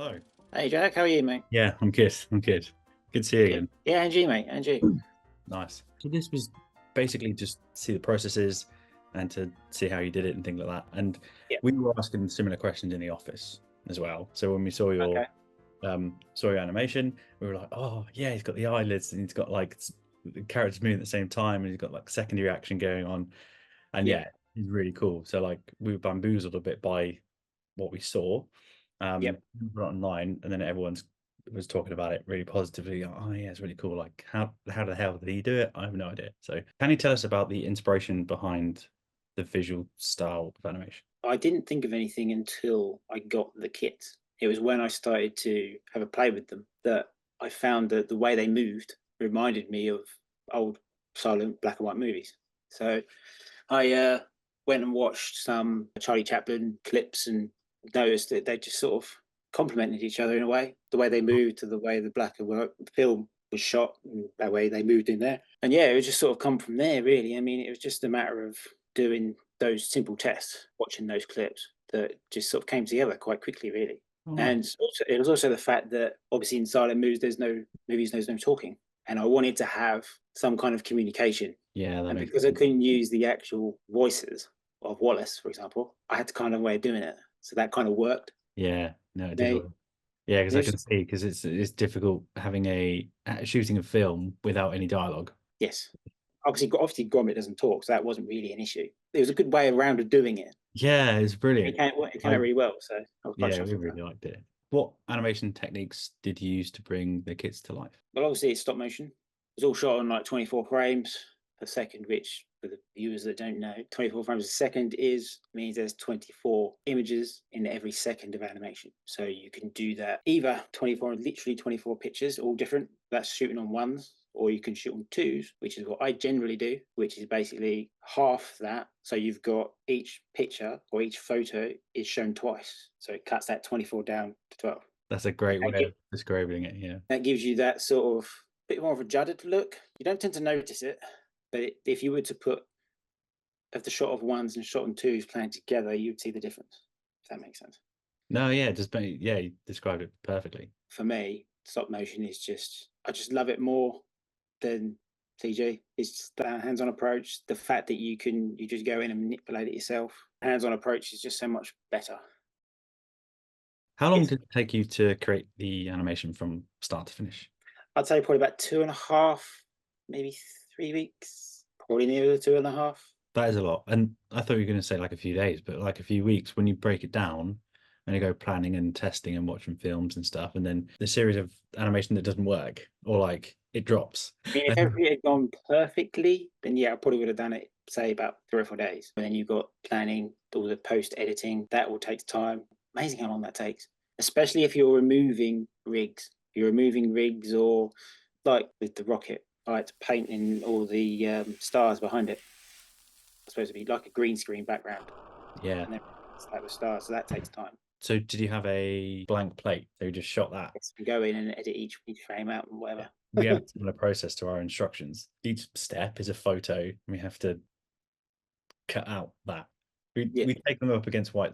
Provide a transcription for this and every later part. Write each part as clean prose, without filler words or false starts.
Hello. Hey Jack, how are you, mate? Yeah, I'm good. I'm good. Good to see you Good. again. Yeah, and you, mate, and you. Nice. So this was basically just to see the processes and to see how you did it and things like that. And Yeah. we were asking similar questions in the office as well. So when we Okay. saw your animation, we were like, oh yeah, he's got the eyelids and he's got like the characters moving at the same time and he's got like secondary action going on. And Yeah. yeah, he's really cool. So like we were bamboozled a bit by what we saw. Yep. We put it online and then everyone's was talking about it really positively. Oh yeah, it's really cool. Like how the hell did he do it? I have no idea. So can you tell us about the inspiration behind the visual style of animation? I didn't think of anything until I got the kits. It was when I started to have a play with them that I found that the way they moved reminded me of old silent black and white movies. So I went and watched some Charlie Chaplin clips and noticed that they just sort of complemented each other in a way. The way they moved to the way the black and white film was shot, and that way they moved in there. And yeah, it was just sort of come from there, really. I mean, it was just a matter of doing those simple tests, watching those clips that just sort of came together quite quickly, really. Oh, nice. And also, it was also the fact that obviously in silent movies, there's no talking, and I wanted to have some kind of communication. Yeah, that And makes because I sense. couldn't use the actual voices of Wallace, for example, I had to kind of way of doing it. So that kind of worked. Yeah, no, it did They, work. Yeah, because I there's can see because it's difficult having shooting a film without any dialogue. yes, obviously Gromit doesn't talk, so that wasn't really an issue. It was a good way around of doing it. Yeah, it's It brilliant. came I out really well, so I was quite Yeah, chuffed we with that. really liked it. What animation techniques did you use to bring the kits to life? But obviously it's stop motion. It was all shot on like 24 frames per second, which for the viewers that don't know, 24 frames a second means there's 24 images in every second of animation. So you can do that either 24, literally 24 pictures, all different. That's shooting on ones, or you can shoot on twos, which is what I generally do, which is basically half that. So you've got each picture or each photo is shown twice. So it cuts that 24 down to 12. That's a great way of describing it. Yeah. That gives you that sort of bit more of a juddered look. You don't tend to notice it, but if you were to put of the shot of ones and shot on twos playing together, you'd see the difference. If that makes sense. No, yeah, yeah, you described it perfectly. For me, stop motion is I just love it more than CG. It's just the hands-on approach. The fact that you just go in and manipulate it yourself. Hands-on approach is just so much better. How long It's, did it take you to create the animation from start to finish? I'd say probably about 2.5, maybe 3 weeks. Probably near the 2.5. That is a lot. And I thought you were going to say like a few days, but like a few weeks when you break it down and you go planning and testing and watching films and stuff, and then the series of animation that doesn't work or like it drops. I mean, if everything had gone perfectly, then yeah, I probably would have done it, say, about 3 or 4 days. But then you've got planning, all the post editing, that all takes time. Amazing how long that takes, especially if you're removing rigs. You're removing rigs, or like with the rocket, like painting all the stars behind it. It's supposed to be like a green screen background, Yeah. and then it's like the stars, so that takes time. So did you have a blank plate? So you just shot that? Yes, we go in and edit each frame out and Yeah. whatever. We have a similar process to our instructions. Each step is a photo. We have to cut out that. Yeah, We take them up against white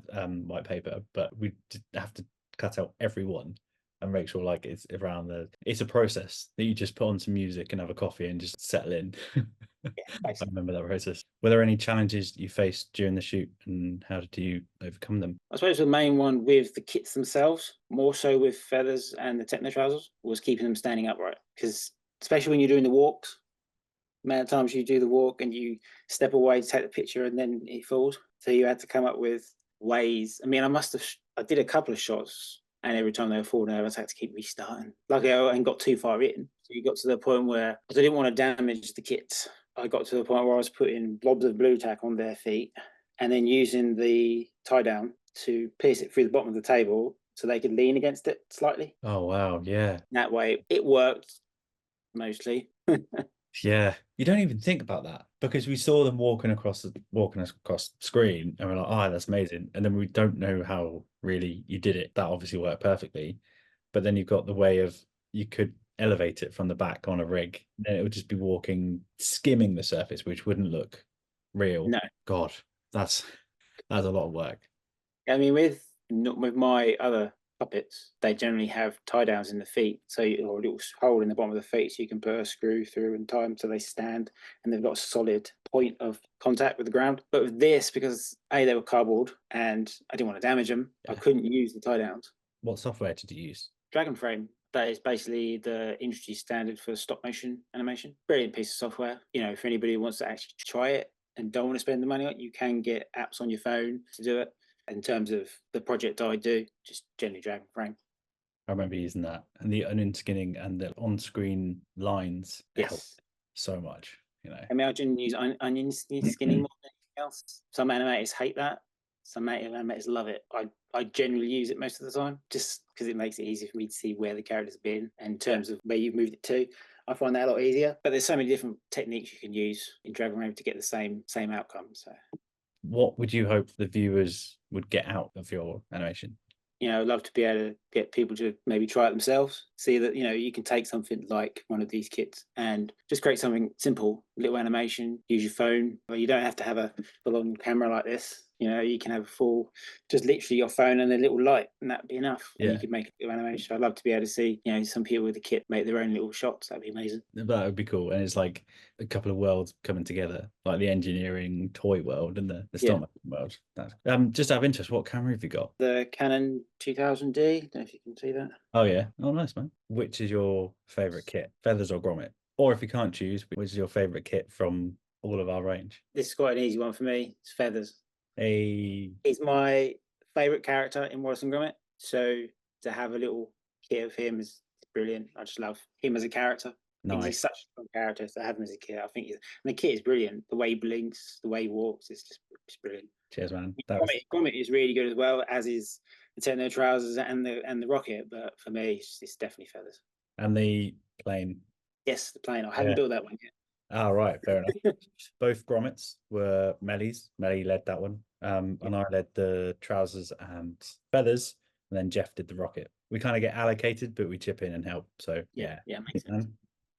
paper, but we have to cut out every one and make sure like it's around it's a process that you just put on some music and have a coffee and just settle in. yeah, I basically. remember that process. Were there any challenges you faced during the shoot and how did you overcome them? I suppose the main one with the kits themselves, more so with feathers and the techno trousers, was keeping them standing upright. Because especially when you're doing the walks, the amount of times you do the walk and you step away to take the picture and then it falls. So you had to come up with ways. I mean, I did a couple of shots, and every time they were falling over, I had to keep restarting. Luckily, I hadn't got too far in. So you got to the point where, because I didn't want to damage the kits, I got to the point where I was putting blobs of blue tack on their feet and then using the tie down to pierce it through the bottom of the table so they could lean against it slightly. Oh wow, yeah. That way it worked mostly. Yeah, you don't even think about that because we saw them walking across the screen, and we're like, "Oh, that's amazing!" And then we don't know how really you did it. That obviously worked perfectly, but then you've got the way of you could elevate it from the back on a rig, and it would just be walking, skimming the surface, which wouldn't look real. No, God, that's a lot of work. I mean with my other puppets, they generally have tie downs in the feet, or a little hole in the bottom of the feet, so you can put a screw through and tie them so they stand, and they've got a solid point of contact with the ground. But with this, because they were cardboard and I didn't want to damage them, I couldn't use the tie downs. What software did you use? Dragon Frame. That is basically the industry standard for stop motion animation. Brilliant piece of software. You know, if anybody wants to actually try it and don't want to spend the money on it, you can get apps on your phone to do it. In terms of the project I do, just generally Dragon Frame. I remember using that, and the onion skinning and the on-screen lines help Yes. so much. You know, Imagine use onion skinning more than anything else. Some animators hate that. Some animators love it. I generally use it most of the time just because it makes it easy for me to see where the character's been and in terms of where you've moved it to. I find that a lot easier. But there's so many different techniques you can use in Dragon Frame to get the same outcome. So, what would you hope the viewers would get out of your animation? you know, I'd love to be able to get people to maybe try it themselves, see that, you know, you can take something like one of these kits and just create something simple, little animation, use your phone. Well, you don't have to have a full-on camera like this. You know, you can have a full, just literally your phone and a little light, and that'd be enough. And you could make a little animation. I'd love to be able to see, you know, some people with a kit make their own little shots. That'd be amazing. That would be cool. And it's like a couple of worlds coming together, like the engineering toy world and the stop motion world. Just out of interest, what camera have you got? The Canon 2000D. Don't know if you can see that. Oh yeah. Oh nice, man. Which is your favorite kit, feathers or grommet? Or if you can't choose, which is your favorite kit from all of our range? This is quite an easy one for me. It's feathers. He's my favorite character in Wallace and Gromit. So to have a little kit of him is brilliant. I just love him as a character. He's such a strong character to have him as a kid. I think and the kit is brilliant. The way he blinks, the way he walks, it's brilliant. Cheers, man. Gromit is really good as well, as is the Techno Trousers and the Rocket. But for me, it's definitely feathers. And the plane. Yes, the plane. I haven't built that one yet. Oh, right, fair enough. Both grommets were Melly's. Melly led that one. And I led the trousers and feathers, and then Jeff did the rocket. We kind of get allocated, but we chip in and help. So yeah, makes sense.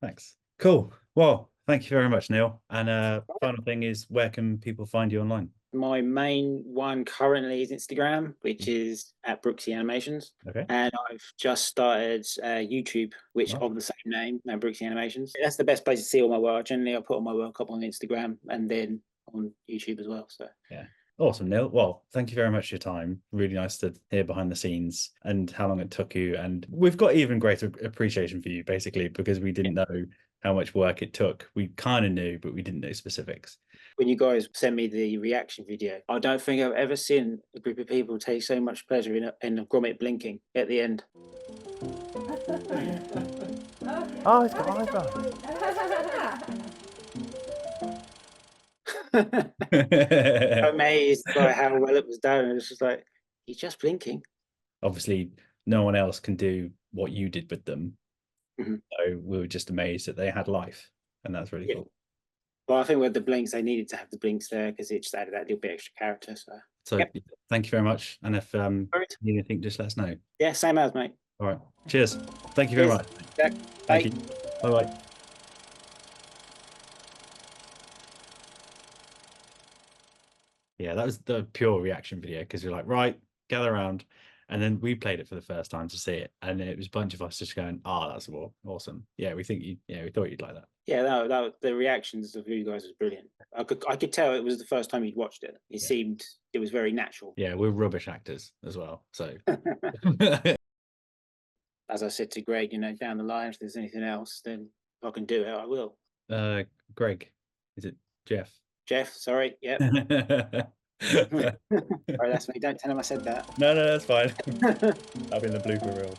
Thanks. Cool. Well, thank you very much, Neil. And final thing is, where can people find you online? My main one currently is Instagram, which is at Brooksy Animations. Okay. And I've just started YouTube, which of the same name, Brooksy Animations. That's the best place to see all my work. Generally, I put all my work up on Instagram and then on YouTube as well. So yeah. Awesome, Neil. Well, thank you very much for your time. Really nice to hear behind the scenes and how long it took you. And we've got even greater appreciation for you, basically, because we didn't know how much work it took. We kind of knew, but we didn't know specifics. When you guys sent me the reaction video, I don't think I've ever seen a group of people take so much pleasure in a grommet blinking at the end. Oh, it's got eyebrows. Amazed by how well it was done. It was just like, he's just blinking. Obviously, no one else can do what you did with them. So we were just amazed that they had life, and that's really cool. Well, I think with the blinks, they needed to have the blinks there because it just added that little bit extra character. So thank you very much. And if you need anything, just let us know. Yeah, same as, mate. All right. Cheers. Thank you very much. Jack. Thank you. Bye-bye. Yeah, that was the pure reaction video because you're like, right, gather around. And then we played it for the first time to see it. And it was a bunch of us just going, that's awesome. Yeah, we thought you'd like that. Yeah, that the reactions of you guys was brilliant. I could tell it was the first time you'd watched it. It seemed it was very natural. Yeah, we're rubbish actors as well. So as I said to Greg, down the line, if there's anything else, then if I can do it, I will. Greg, is it Jeff? Jeff, sorry. Yep. Sorry, that's me. Don't tell him I said that. No, that's fine. I'll be in the blooper reel.